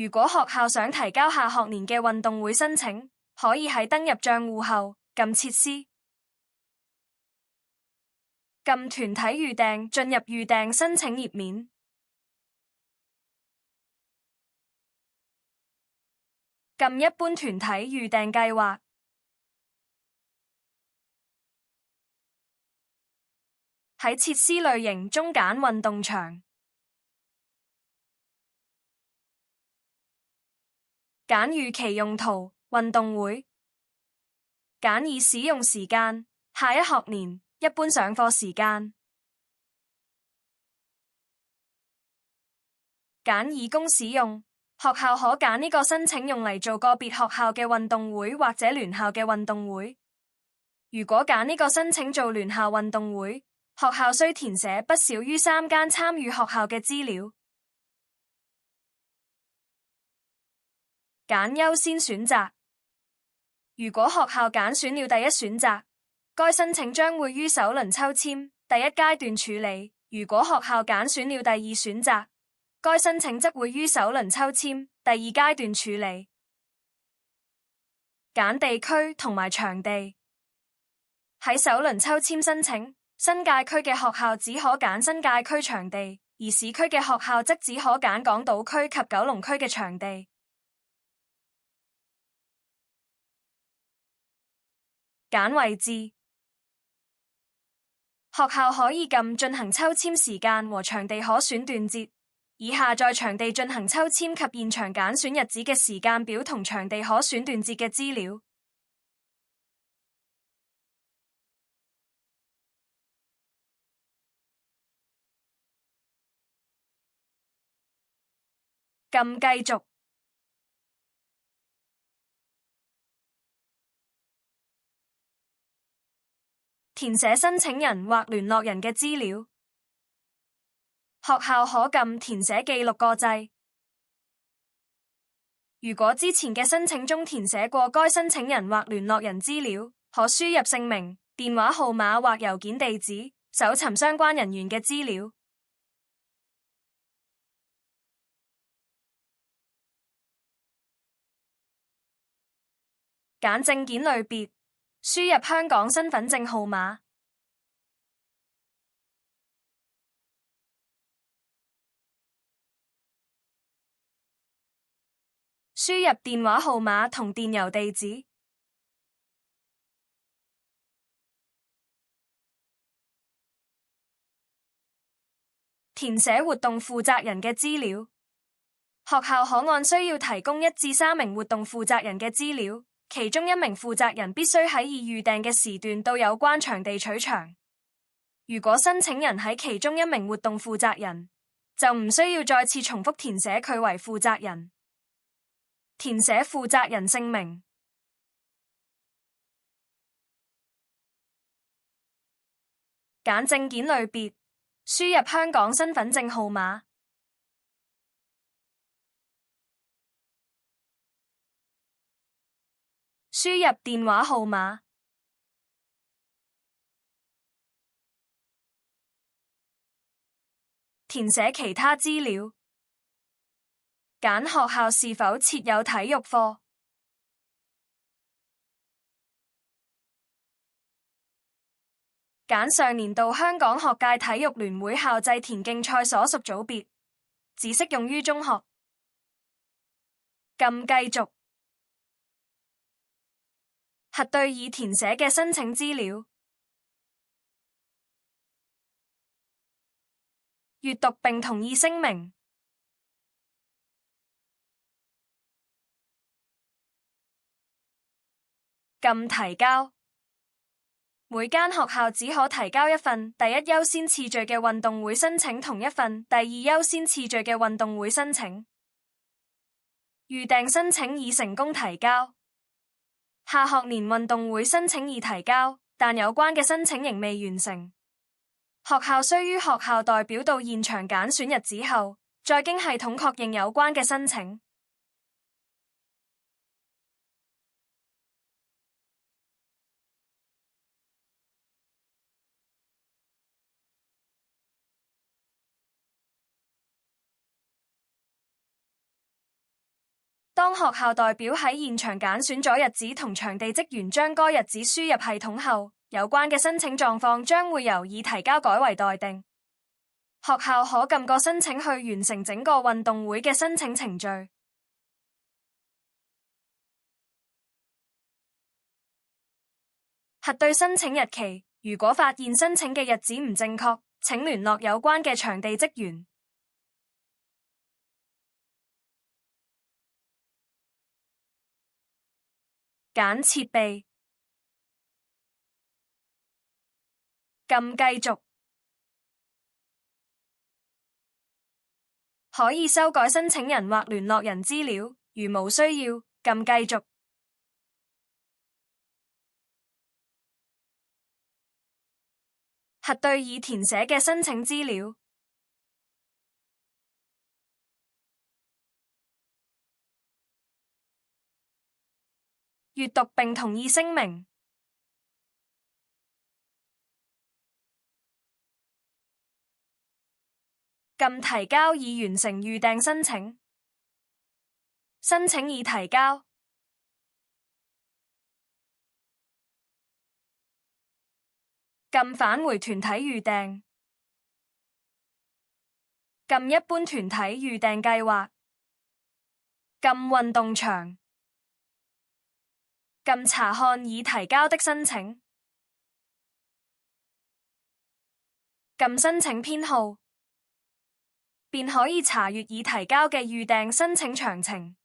如果學校想提交下學年嘅運動會申請，可以喺登入賬戶後撳設施，撳團體預訂，進入預訂申請頁面，撳一般團體預訂計劃，喺設施類型中揀運動場，揀預期用途運動會，揀已使用時間下一學年一般上課時間，揀已供使用，學校可揀呢個申請用嚟做個別學校嘅運動會或者聯校嘅運動會。如果揀呢個申請做聯校運動會，學校需填寫不少於3間參與學校嘅資料。揀優先選擇，如果學校揀選了第一選擇，該申請將會於首輪抽籤第一階段處理；如果學校揀選了第二選擇，該申請則會於首輪抽籤第二階段處理。揀地區同埋場地，喺首輪抽籤申請，新界區嘅學校只可揀新界區場地，而市區嘅學校則只可揀港島區及九龍區嘅場地。揀位置，學校可以撳進行抽籤時間和場地可選段節，以下載場地進行抽籤及現場揀選日子嘅時間表同場地可選段節嘅資料。撳繼續，填寫申請人或聯絡人嘅資料。學校可撳填寫記錄個掣。如果之前嘅申請中填寫過該申請人或聯絡人資料，可輸入姓名、電話號碼或郵件地址，搜尋相關人員嘅資料。揀證件類別，輸入香港身份證號碼，輸入電話號碼同電郵地址，填寫活動負責人嘅資料。學校可按需要提供1至3名活動負責人嘅資料，其中1名負責人必須喺已預訂嘅時段到有關場地取場。如果申請人喺其中1名活動負責人，就唔需要再次重複填寫佢為負責人。填寫負責人姓名，揀證件類別，輸入香港身份證號碼，輸入電話號碼，填寫其他資料，揀學校是否設有體育課，揀上年度香港學界體育聯會校際田徑賽所屬組別，只適用於中學。撳繼續，核對已填寫嘅申請資料，閱讀並同意聲明，撳提交。每間學校只可提交一份第一優先次序嘅運動會申請同一份第二優先次序嘅運動會申請。預訂申請已成功提交，下學年運動會申請已提交，但有關嘅申請仍未完成。學校須於學校代表到現場揀選日子後，再經系統確認有關嘅申請。當學校代表喺現場揀選咗日子同場地，職員將該日子輸入系統後，有關嘅申請狀況將會由已提交改為待定。學校可撳個申請去完成整個運動會嘅申請程序。核對申請日期，如果發現申請嘅日子唔正確，請聯絡有關嘅場地職員。揀設備，撳繼續，可以修改申請人或聯絡人資料，如無需要，撳繼續。核對已填寫嘅申請資料，閱讀並同意聲明，撳提交已完成預訂申請，申請已提交，撳返回團體預訂，撳一般團體預訂計劃，撳運動場，撳查看已提交的申請，撳申請編號，便可以查閱已提交嘅預訂申請詳情。